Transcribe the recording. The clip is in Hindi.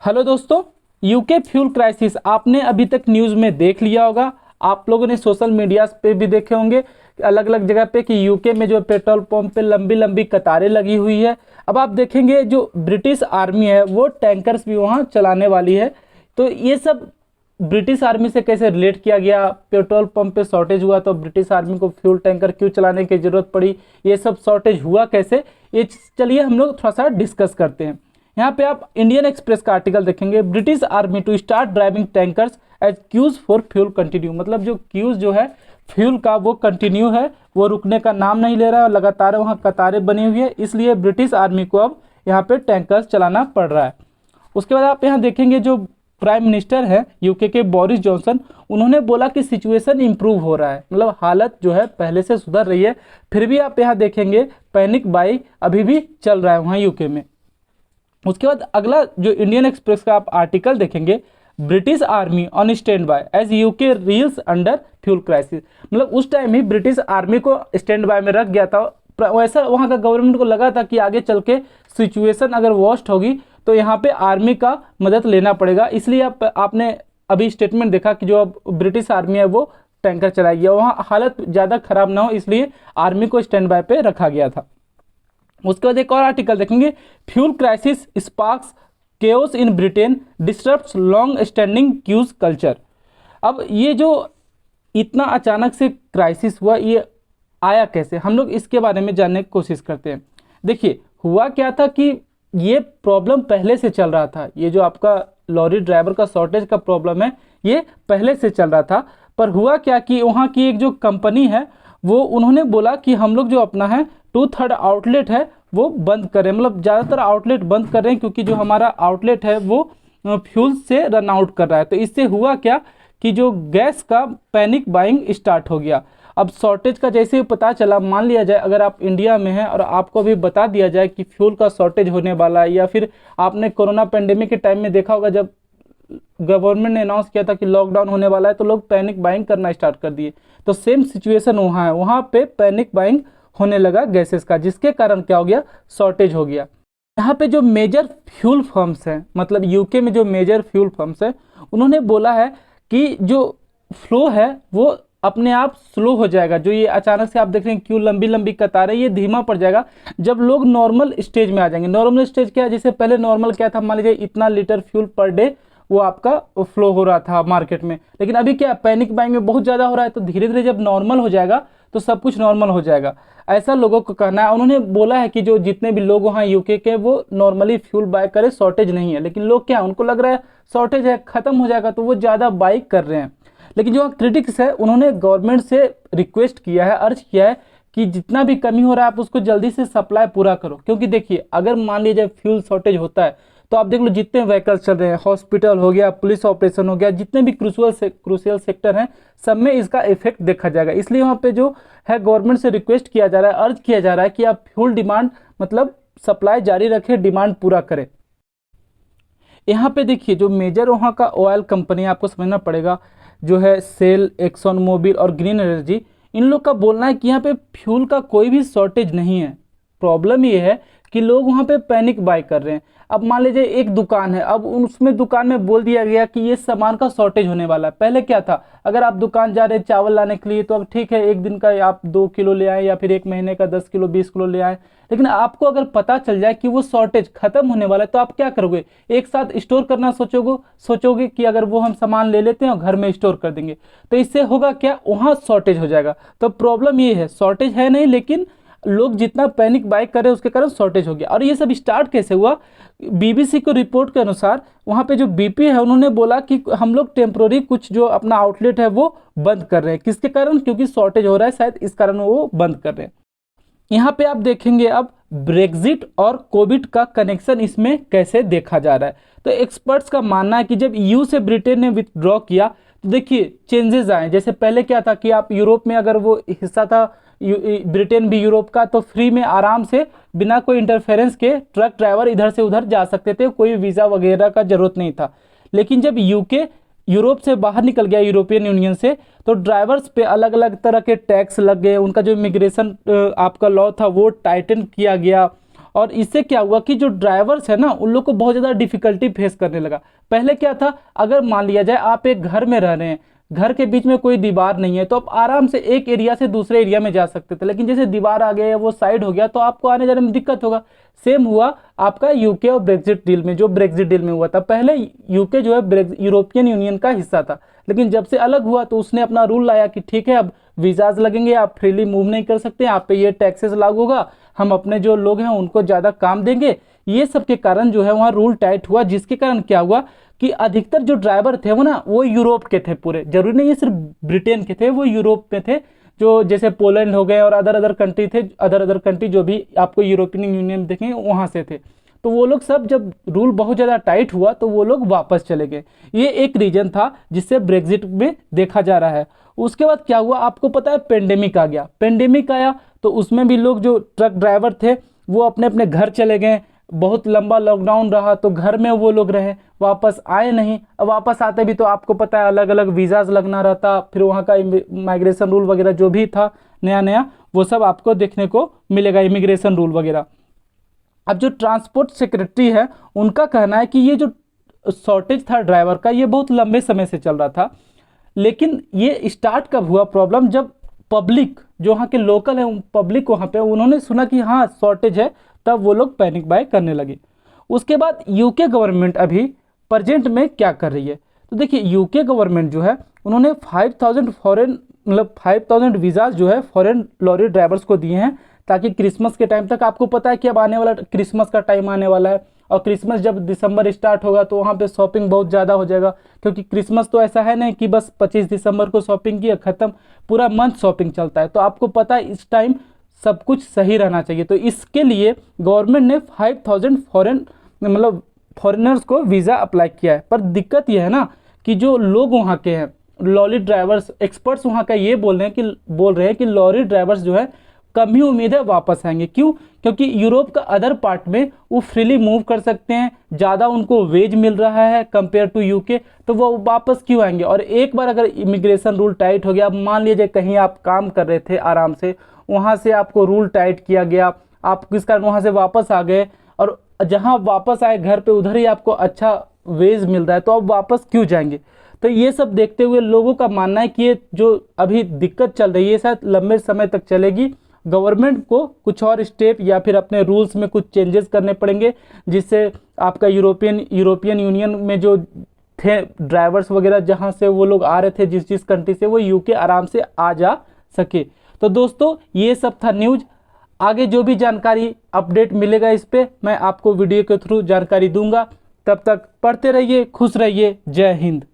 हेलो दोस्तों, यूके फ्यूल क्राइसिस आपने अभी तक न्यूज़ में देख लिया होगा। आप लोगों ने सोशल मीडिया पे भी देखे होंगे अलग अलग जगह पे कि यूके में जो पेट्रोल पंप पे लंबी लंबी कतारें लगी हुई है। अब आप देखेंगे जो ब्रिटिश आर्मी है वो टैंकर्स भी वहाँ चलाने वाली है। तो ये सब ब्रिटिश आर्मी से कैसे रिलेट किया गया, पेट्रोल पंप पे शॉर्टेज हुआ तो ब्रिटिश आर्मी को फ्यूल टैंकर क्यों चलाने की ज़रूरत पड़ी, ये सब शॉर्टेज हुआ कैसे, ये चलिए हम लोग थोड़ा सा डिस्कस करते हैं। यहाँ पे आप इंडियन एक्सप्रेस का आर्टिकल देखेंगे, British army to start driving tankers as queues for fuel continue. मतलब जो क्यूज जो है फ्यूल का वो कंटिन्यू है, वो रुकने का नाम नहीं ले रहा है और लगातार वहाँ कतारें बनी हुई है, इसलिए ब्रिटिश आर्मी को अब यहाँ पे टैंकर्स चलाना पड़ रहा है। उसके बाद आप यहाँ देखेंगे जो प्राइम मिनिस्टर है यूके के बोरिस जॉनसन, उन्होंने बोला कि सिचुएशन इंप्रूव हो रहा है, मतलब हालत जो है पहले से सुधर रही है। फिर भी आप यहाँ देखेंगे पैनिक बाई अभी भी चल रहा है वहाँ यूके में। उसके बाद अगला जो इंडियन एक्सप्रेस का आप आर्टिकल देखेंगे, British army on standby as UK reels under fuel crisis. मतलब उस टाइम ही ब्रिटिश आर्मी को स्टैंड बाय में रख गया था। वैसा वहाँ का गवर्नमेंट को लगा था कि आगे चल के सिचुएशन अगर वर्स्ट होगी तो यहाँ पे आर्मी का मदद लेना पड़ेगा, इसलिए आपने अभी स्टेटमेंट देखा कि जो अब ब्रिटिश आर्मी है वो टैंकर चलाएगी। वहाँ हालत ज़्यादा खराब ना हो इसलिए आर्मी को स्टैंड बाय पे रखा गया था। उसके बाद एक और आर्टिकल देखेंगे, fuel crisis sparks chaos in Britain disturbs long standing queues culture. अब ये जो इतना अचानक से क्राइसिस हुआ, ये आया कैसे, हम लोग इसके बारे में जानने की कोशिश करते हैं। देखिए हुआ क्या था कि ये प्रॉब्लम पहले से चल रहा था। ये जो आपका लॉरी ड्राइवर का शॉर्टेज का प्रॉब्लम है ये पहले से चल रहा था। पर हुआ क्या कि वहाँ की एक जो कंपनी है वो उन्होंने बोला कि हम लोग जो अपना है 2/3 आउटलेट है वो बंद करें, मतलब ज़्यादातर आउटलेट बंद कर रहे हैं क्योंकि जो हमारा आउटलेट है वो फ्यूल से रन आउट कर रहा है। तो इससे हुआ क्या कि जो गैस का पैनिक बाइंग स्टार्ट हो गया। अब शॉर्टेज का जैसे ही पता चला, मान लिया जाए अगर आप इंडिया में हैं और आपको भी बता दिया जाए कि फ्यूल का शॉर्टेज होने वाला है, या फिर आपने कोरोना पेंडेमिक के टाइम में देखा होगा जब गवर्नमेंट ने अनाउंस किया था कि लॉकडाउन होने वाला है तो लोग पैनिक बाइंग करना स्टार्ट कर दिए। तो सेम सिचुएशन वहाँ है, वहाँ पे पैनिक बाइंग होने लगा गैसेस का, जिसके कारण क्या हो गया, शॉर्टेज हो गया। यहाँ पे जो मेजर फ्यूल फर्म्स हैं, मतलब यूके में जो मेजर फ्यूल फर्म्स हैं, उन्होंने बोला है कि जो फ्लो है वो अपने आप स्लो हो जाएगा। जो ये अचानक से आप देख रहे हैं क्यों लंबी लंबी कतारें, ये धीमा पड़ जाएगा जब लोग नॉर्मल स्टेज में आ जाएंगे। नॉर्मल स्टेज क्या है, जैसे पहले नॉर्मल क्या था, मान लीजिए इतना लीटर फ्यूल पर डे वो आपका फ्लो हो रहा था मार्केट में, लेकिन अभी क्या पैनिक बाइंग में बहुत ज़्यादा हो रहा है। तो धीरे धीरे जब नॉर्मल हो जाएगा तो सब कुछ नॉर्मल हो जाएगा, ऐसा लोगों को कहना है। उन्होंने बोला है कि जो जितने भी लोग वहाँ यूके के वो नॉर्मली फ्यूल बाय करें, शॉर्टेज नहीं है। लेकिन लोग क्या, उनको लग रहा है शॉर्टेज है, खत्म हो जाएगा, तो वो ज़्यादा बाई कर रहे हैं। लेकिन जो क्रिटिक्स है उन्होंने गवर्नमेंट से रिक्वेस्ट किया है, अर्ज किया है कि जितना भी कमी हो रहा है आप उसको जल्दी से सप्लाई पूरा करो। क्योंकि देखिए अगर मान लीजिए फ्यूल शॉर्टेज होता है तो आप देख लो जितने व्हीकल्स चल रहे हैं, हॉस्पिटल हो गया, पुलिस ऑपरेशन हो गया, जितने भी क्रूशियल सेक्टर हैं, सब में इसका इफेक्ट देखा जाएगा। इसलिए वहाँ पे जो है गवर्नमेंट से रिक्वेस्ट किया जा रहा है, अर्ज किया जा रहा है कि आप फ्यूल डिमांड मतलब सप्लाई जारी रखें, डिमांड पूरा करें। यहाँ पे देखिए जो मेजर वहाँ का ऑयल कंपनी आपको समझना पड़ेगा, जो है सेल, एक्सॉन मोबिल और ग्रीन एनर्जी, इन लोग का बोलना है कि यहाँ पे फ्यूल का कोई भी शॉर्टेज नहीं है। प्रॉब्लम ये है कि लोग वहाँ पे पैनिक बाय कर रहे हैं। अब मान लीजिए एक दुकान है, अब उसमें दुकान में बोल दिया गया कि ये सामान का शॉर्टेज होने वाला है। पहले क्या था, अगर आप दुकान जा रहे हैं चावल लाने के लिए तो अब ठीक है एक दिन का आप 2 किलो ले आए या फिर एक महीने का 10 किलो 20 किलो ले आए। लेकिन आपको अगर पता चल जाए कि वो शॉर्टेज खत्म होने वाला है तो आप क्या करोगे, एक साथ स्टोर करना सोचोगे कि अगर वो हम सामान ले लेते हैं और घर में स्टोर कर देंगे। तो इससे होगा क्या, वहाँ शॉर्टेज हो जाएगा। तो प्रॉब्लम ये है, शॉर्टेज है नहीं लेकिन लोग जितना पैनिक बाय कर रहे हैं उसके कारण शॉर्टेज हो गया। और ये सब स्टार्ट कैसे हुआ, बीबीसी को रिपोर्ट के अनुसार वहाँ पे जो बीपी है उन्होंने बोला कि हम लोग टेम्प्रोरी कुछ जो अपना आउटलेट है वो बंद कर रहे हैं। किसके कारण, क्योंकि शॉर्टेज हो रहा है, शायद इस कारण वो बंद कर रहे हैं। यहाँ पे आप देखेंगे अब ब्रेक्जिट और कोविड का कनेक्शन इसमें कैसे देखा जा रहा है। तो एक्सपर्ट्स का मानना है कि जब यूएस से ब्रिटेन ने विथड्रॉ किया तो देखिए चेंजेस आए। जैसे पहले क्या था कि आप यूरोप में अगर वो हिस्सा था ब्रिटेन भी यूरोप का, तो फ्री में आराम से बिना कोई इंटरफेरेंस के ट्रक ड्राइवर इधर से उधर जा सकते थे, कोई वीज़ा वगैरह का जरूरत नहीं था। लेकिन जब यूके यूरोप से बाहर निकल गया, यूरोपियन यूनियन से, तो ड्राइवर्स पे अलग अलग तरह के टैक्स लग गए, उनका जो इमिग्रेशन आपका लॉ था वो टाइटन किया गया। और इससे क्या हुआ कि जो ड्राइवर्स है ना उन लोग को बहुत ज़्यादा डिफिकल्टी फेस करने लगा। पहले क्या था, अगर मान लिया जाए आप एक घर में रह रहे हैं, घर के बीच में कोई दीवार नहीं है, तो आप आराम से एक एरिया से दूसरे एरिया में जा सकते थे। लेकिन जैसे दीवार आ गया या वो साइड हो गया तो आपको आने जाने में दिक्कत होगा। सेम हुआ आपका यूके और ब्रेग्जिट डील में, जो ब्रेग्जिट डील में हुआ था। पहले यूके जो है यूरोपियन यूनियन का हिस्सा था, लेकिन जब से अलग हुआ तो उसने अपना रूल लाया कि ठीक है, अब वीज़ाज लगेंगे, आप फ्रीली मूव नहीं कर सकते, आप पे ये टैक्सेस लागू होगा, हम अपने जो लोग हैं उनको ज़्यादा काम देंगे। ये सब के कारण जो है वहाँ रूल टाइट हुआ, जिसके कारण क्या हुआ कि अधिकतर जो ड्राइवर थे वो ना वो यूरोप के थे, पूरे जरूरी नहीं है सिर्फ ब्रिटेन के थे, वो यूरोप में थे, जो जैसे पोलैंड हो गए और अदर कंट्री थे, अदर कंट्री जो भी आपको यूरोपियन यूनियन देखेंगे वहाँ से थे। तो वो लोग सब जब रूल बहुत ज़्यादा टाइट हुआ तो वो लोग वापस चले गए। ये एक रीजन था जिससे ब्रेग्जिट में देखा जा रहा है। उसके बाद क्या हुआ आपको पता है, पेंडेमिक आ गया। पेंडेमिक आया तो उसमें भी लोग जो ट्रक ड्राइवर थे वो अपने अपने घर चले गए, बहुत लंबा लॉकडाउन रहा तो घर में वो लोग रहे, वापस आए नहीं। अब वापस आते भी तो आपको पता है अलग अलग वीज़ाज लगना रहता, फिर वहाँ का माइग्रेशन रूल वगैरह जो भी था नया नया वो सब आपको देखने को मिलेगा, इमिग्रेशन रूल वगैरह। अब जो ट्रांसपोर्ट सेक्रेटरी है उनका कहना है कि ये जो शॉर्टेज था ड्राइवर का ये बहुत लंबे समय से चल रहा था, लेकिन ये स्टार्ट कब हुआ प्रॉब्लम, जब पब्लिक जो वहाँ के लोकल है पब्लिक वहाँ पे उन्होंने सुना कि हाँ शॉर्टेज है, तब वो लोग पैनिक बाय करने लगे। उसके बाद यूके गवर्नमेंट अभी प्रेजेंट में क्या कर रही है, तो देखिए यूके गवर्नमेंट जो है उन्होंने 5000 फॉरेन 5000 वीज़ाज जो है फॉरेन लॉरी ड्राइवर्स को दिए हैं, ताकि क्रिसमस के टाइम तक, आपको पता है कि अब आने वाला क्रिसमस का टाइम आने वाला है, और क्रिसमस जब दिसंबर स्टार्ट होगा तो वहाँ पे शॉपिंग बहुत ज़्यादा हो जाएगा, क्योंकि क्रिसमस तो ऐसा है नहीं कि बस 25 दिसंबर को शॉपिंग किया ख़त्म, पूरा मंथ शॉपिंग चलता है। तो आपको पता है इस टाइम सब कुछ सही रहना चाहिए, तो इसके लिए गवर्नमेंट ने 5000 फॉरेनर्स को वीज़ा अप्लाई किया है। पर दिक्कत यह है ना कि जो लोग वहाँ के हैं लॉरी ड्राइवर्स, एक्सपर्ट्स वहाँ का ये बोल रहे हैं कि लॉरी ड्राइवर्स जो है कम ही उम्मीद है वापस आएंगे। क्यों? क्योंकि यूरोप का अदर पार्ट में वो फ्रीली मूव कर सकते हैं, ज़्यादा उनको वेज मिल रहा है कंपेयर टू यूके, तो वो वापस क्यों आएंगे। और एक बार अगर इमिग्रेशन रूल टाइट हो गया, अब मान लीजिए कहीं आप काम कर रहे थे आराम से, वहाँ से आपको रूल टाइट किया गया, आप किस कारण वहाँ से वापस आ गए, और जहाँ वापस आए घर पे उधर ही आपको अच्छा वेज मिल रहा है, तो आप वापस क्यों जाएंगे। तो ये सब देखते हुए लोगों का मानना है कि ये जो अभी दिक्कत चल रही है शायद लंबे समय तक चलेगी। गवर्नमेंट को कुछ और स्टेप या फिर अपने रूल्स में कुछ चेंजेस करने पड़ेंगे, जिससे आपका यूरोपियन यूनियन में जो थे ड्राइवर्स वगैरह जहां से वो लोग आ रहे थे जिस कंट्री से, वो यूके आराम से आ जा सके। तो दोस्तों ये सब था न्यूज़। आगे जो भी जानकारी अपडेट मिलेगा इस पर मैं आपको वीडियो के थ्रू जानकारी दूंगा। तब तक पढ़ते रहिए, खुश रहिए। जय हिंद।